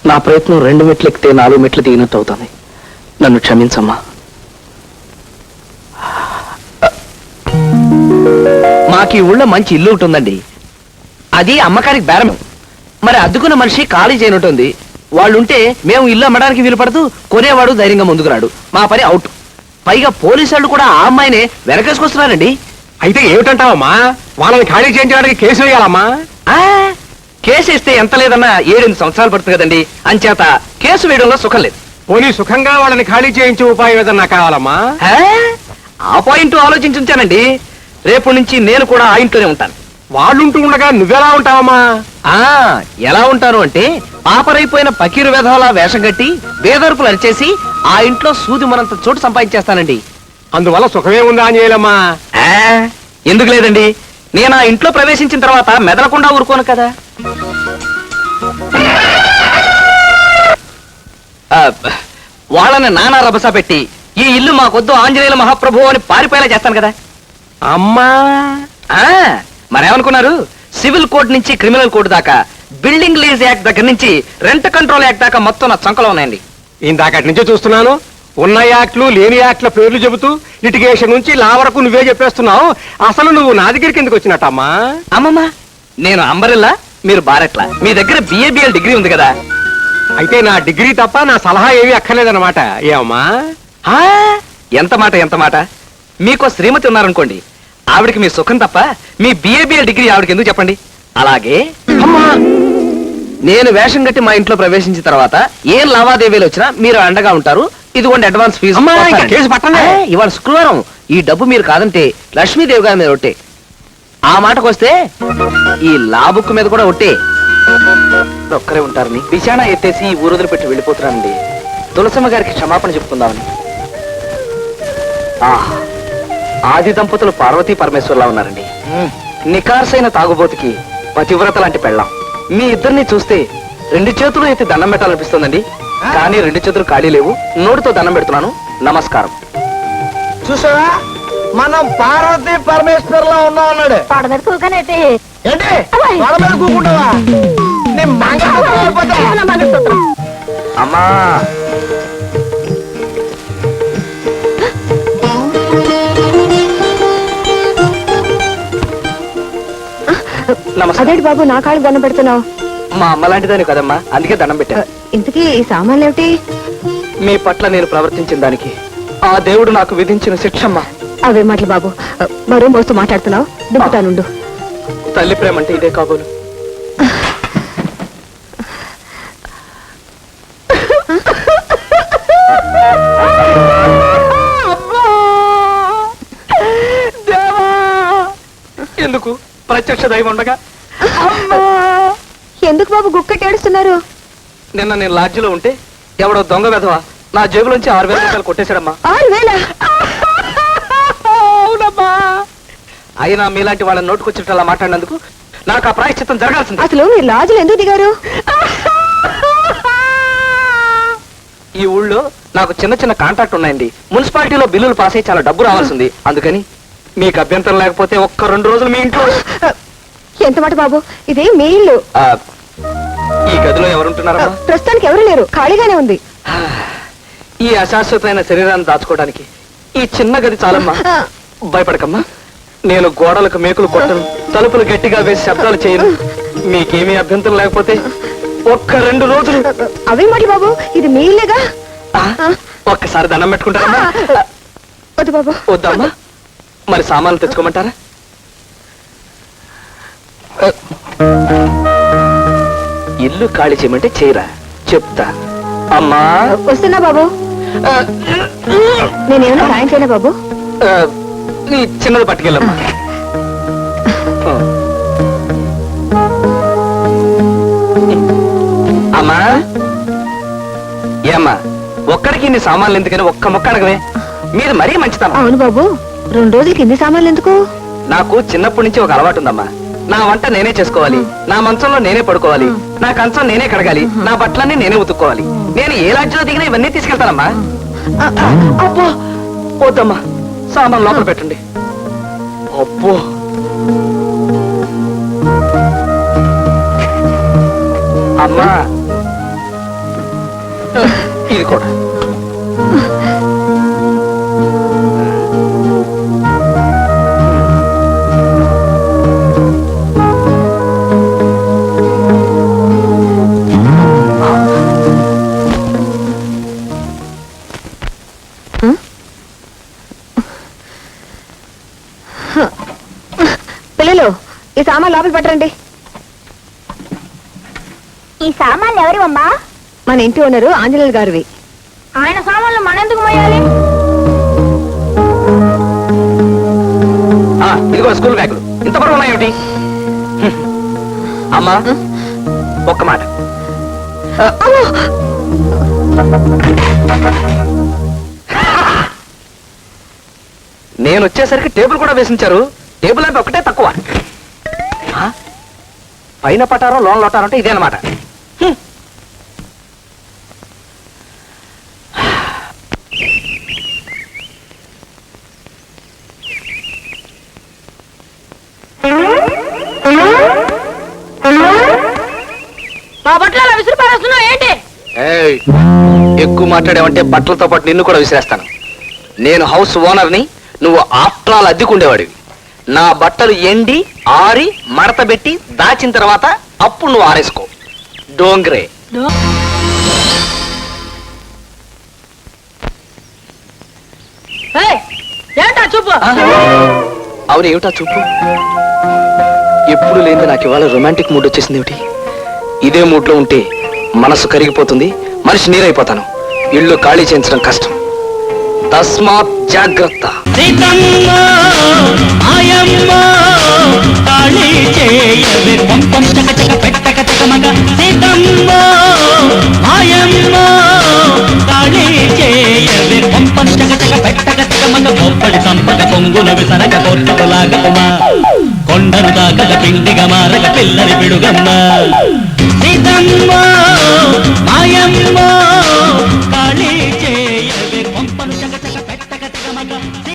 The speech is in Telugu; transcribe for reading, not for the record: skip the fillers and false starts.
నా ప్రయత్నం 2 మెట్లు ఎక్కితే 4 మెట్లు దిగినట్టు అవుతుంది. నన్ను క్షమించమ్మా. మాకు ఈ ఊళ్ళో మంచి ఇల్లు ఉంటుందండి. అది అమ్మకానికి బేరం. మరి అద్దుకున్న మనిషి ఖాళీ చేయనుంటుంది. వాళ్ళుంటే మేము ఇల్లు అమ్మడానికి వీలు పడుతూ కొనేవాడు ధైర్యంగా ముందుకు రాడు. మా పని అవుట్. పైగా పోలీసు వాళ్ళు కూడా ఆ అమ్మాయినే వెనకేసుకొస్తున్నారండి. అయితే ఏమిటంటావమ్మా? వాళ్ళని ఖాళీ చేయించడానికి కేసు వేయాలమ్మా? కేసు ఇస్తే ఎంత లేదన్నా 7-8 సంవత్సరాలు పడుతుంది కదండి. అంచేత కేసు వేయడంలో సుఖం లేదు. పోనీ సుఖంగా వాళ్ళని ఖాళీ చేయించే ఉపాయం ఏదన్నా కావాలమ్మా? ఆ పాయింట్ ఆలోచించుంచానండి. రేపు నుంచి నేను కూడా ఆ ఇంట్లోనే ఉంటాను. వాళ్ళుంటూ ఉండగా నువ్వెలా ఉంటావమ్మా? ఎలా ఉంటాను అంటే పాపరైపోయిన పకీరు వెధవలా వేషం కట్టి బేదరుపులు అరిచేసి ఆ ఇంట్లో సూది మనంత చోటు సంపాదించేస్తానండి. అందువల్ల సుఖమే ఉందా అంజేలమ్మా? ఎందుకు లేదండి. నేను ఆ ఇంట్లో ప్రవేశించిన తర్వాత మెదలకుండా ఊరుకోను కదా. వాళ్ళని నానా రభస పెట్టి ఈ ఇల్లు మాకొద్దు ఆంజనేయుల మహాప్రభు అని పారిపోయేలా చేస్తాను కదా. అమ్మా మరేమనుకున్నారు? సివిల్ కోడ్ నుంచి క్రిమినల్ కోడ్ దాకా, బిల్డింగ్ లీజ్ యాక్ట్ దగ్గర నుంచి రెంట్ కంట్రోల్ యాక్ట్ దాకా మొత్తం నా చంకలో ఉన్నాయండి. ఇందాకటి నుంచే చూస్తున్నాను. ఉన్న యాక్ట్లు లేని యాక్ట్ల పేర్లు చెబుతూ లిటిగేషన్ నుంచి లా వరకు నువ్వే చెప్పేస్తున్నావు. అసలు నువ్వు నా దగ్గరికి ఎందుకు వచ్చినట్టమ్మా? అమ్మమ్మ, నేను అంబరిల్లా, మీరు బారెట్లా. మీ దగ్గర BA-BL డిగ్రీ ఉంది కదా. అయితే నా డిగ్రీ తప్ప నా సలహా ఏమీ అక్కర్లేదన్నమాట. ఏమమ్మా? ఎంత మాట. మీకో శ్రీమతి ఉన్నారనుకోండి, ఆవిడకి మీ సుఖం తప్ప మీ BA-BL డిగ్రీ ఆవిడకి ఎందుకు చెప్పండి. అలాగే అమ్మా, నేను వేషం కట్టి మా ఇంట్లో ప్రవేశించిన తర్వాత ఏం లావాదేవీలు వచ్చినా మీరు అండగా ఉంటారు. ఇదిగోండి అడ్వాన్స్ ఫీజు. కేసు పట్టండి. ఇవాళ శుక్రవారం. ఈ డబ్బు మీరు కాదంటే లక్ష్మీదేవి గారి మీద ఒట్టే. ఆ మాటకు వస్తే ఈ లా బుక్ మీద కూడా ఒట్టే. ఒక్కరే ఉంటారని బిచానా ఎత్తేసి ఈ ఊరుదులు పెట్టి వెళ్ళిపోతున్నానండి. తులసమ్మ గారికి క్షమాపణ చెప్పుకుందామని. ఆది దంపతులు పార్వతీ పరమేశ్వర్లా ఉన్నారండి. నికార్సైన తాగుబోతుకి పతివ్రత లాంటి పెళ్ళాం. మీ ఇద్దరిని చూస్తే 2 చేతులు అయితే దండం పెట్టాలనిపిస్తుందండి. కానీ 2 చేతులు ఖాళీ లేవు. నోటితో దండం పెడుతున్నాను. నమస్కారం. చూసావా, మనం పార్వతీ పరమేశ్వర్లా ఉన్నాం అన్నాడు. కూకుంటావా? అమ్మా, అదేంటి బాబు నా కాళ్ళు దండం పెడుతున్నావు? మా అమ్మ లాంటిదాని కదమ్మా, అందుకే దండం పెట్టా. ఇంతకీ ఈ సామాన్లు ఏమిటి? మీ పట్ల నేను ప్రవర్తించిన దానికి ఆ దేవుడు నాకు విధించిన శిక్షమ్మా. అవే మాటలు బాబు, మరో మోస్తూ మాట్లాడుతున్నావు. దింపుతానుండు. తల్లి ప్రేమ అంటే ఇదే కాబోలు. ఎందుకు ప్రత్యక్ష దైవం ఉండగా? ఎందుకు బాబు గుక్కటి ఏడుస్తున్నారు? నిన్న నేను లాడ్జిలో ఉంటే ఎవడో దొంగ వెధవ నా జేబులోంచి 6,000 రూపాయలు కొట్టేశాడమ్మా. 6,000? అవునమ్మా. అయినా మీలాంటి వాళ్ళని నోటుకొచ్చినట్టు అలా మాట్లాడినందుకు నాకు ఆ ప్రాయశ్చిత్తం జరగాల్సింది. అసలు మీరు లాడ్జిలో ఎందుకు దిగారు? ఈ ఊళ్ళో నాకు చిన్న కాంట్రాక్ట్ ఉన్నాయండి. మున్సిపాలిటీలో బిల్లులు పాస్ అయ్యి చాలా డబ్బు రావాల్సింది. అందుకని మీకు అభ్యంతరం లేకపోతే ఒక్క 2 రోజులు మీ ఇంట్లో. ఎంత మాట బాబు, ఇది మీ ఇల్లు. ఈ గదిలో ఎవరుంటున్నారా? ప్రస్తుతానికి ఎవరు లేరు, ఖాళీగానే ఉంది. ఈ అశాశ్వతమైన శరీరాన్ని దాచుకోవడానికి ఈ చిన్న గది చాలమ్మా. భయపడకమ్మా, నేను గోడలకు మేకులు కొట్టను, తలుపులు గట్టిగా వేసి శబ్దాలు చేయను. మీకేమీ అభ్యంతరం లేకపోతే ఒక్క 2 రోజులు. అవే మాట బాబు, ఇది మీ ఇల్లేగా. ఒక్కసారి దండం పెట్టుకుంటారమ్మా. వద్దు బాబు. వద్దమ్మా, మరి సామాన్లు తెచ్చుకోమంటారా? ఇల్లు ఖాళీ చేయమంటే చేయరా? చెప్తా. అమ్మా వస్తున్నా బాబు. నేనేమైనా సాయం చేయనా బాబు? నీ చిన్నది పట్టుకెళ్ళమ్మా. అమ్మా, ఏమ్మా ఒక్కడికి ఇన్ని సామాన్లు ఎందుకని ఒక్క మొక్క అడగవే. మీరు మరీ మంచిదమ్మా. అవును బాబు, 2 రోజులకి ఇన్ని సామాన్లు ఎందుకు? నాకు చిన్నప్పటి నుంచి ఒక అలవాటు ఉందమ్మా. నా వంట నేనే చేసుకోవాలి, నా మంచంలో నేనే పడుకోవాలి, నా కంచం నేనే కడగాలి, నా బట్టలన్నీ నేనే ఉతుక్కోవాలి. నేను ఏ రాజ్యంలో దిగినా ఇవన్నీ తీసుకెళ్తానమ్మా. అబ్బో వద్దమ్మా, సామాన్ లోపల పెట్టండి. అబ్బో అమ్మా, ఇది కూడా. పిల్లలు ఈ సామాన్ లోపల పెట్టండి. ఈ సామాన్లు ఎవరివమ్మా? మన ఇంటి ఓనరు ఆంజనేయులు గారివి. ఆయన సామాన్లు మనెందుకు మోయాలి? ఇదిగో స్కూల్ బ్యాగులు ఇంత బరువు ఉన్నాయేమిటి? అమ్మా ఒక్క మాట, నేను వచ్చేసరికి టేబుల్ కూడా వేసించారు. టేబుల్ అంటే ఒకటే తక్కువ. పైన పటారో లోన్ లోటారో అంటే ఇదే అనమాట. మా బట్టలు అలా విసిరి పారేస్తున్నావు ఏంటి? ఎక్కువ మాట్లాడావంటే బట్టలతో పాటు నిన్ను కూడా విసిరేస్తాను. నేను హౌస్ ఓనర్ని, నువ్వు ఆఫ్టర్ ఆల్ అద్దెకుండేవాడివి. నా బట్టలు ఎండి ఆరి మడత పెట్టి దాచిన తర్వాత అప్పుడు నువ్వు ఆరేసుకో. డోంగ్రే. ఏంటా చూపు? అవును, ఏమిటా చూపు? ఎప్పుడు లేని నాకు ఇవాళ రొమాంటిక్ మూడ్ వచ్చేసింది ఏమిటి? ఇదే మూడ్ లో ఉంటే మనసు కరిగిపోతుంది, మనిషి నీరైపోతాను. ఇల్లు ఖాళీ చేయించడం కష్టం. తస్మాత్ జాగ్రత్త. సంపద పొంగుల విసరక కొట్టలాగమా కొండను దాకల పిండిగా మారక పిల్లని పిడుగమ్మ సీతమ్మ మాయమ్మ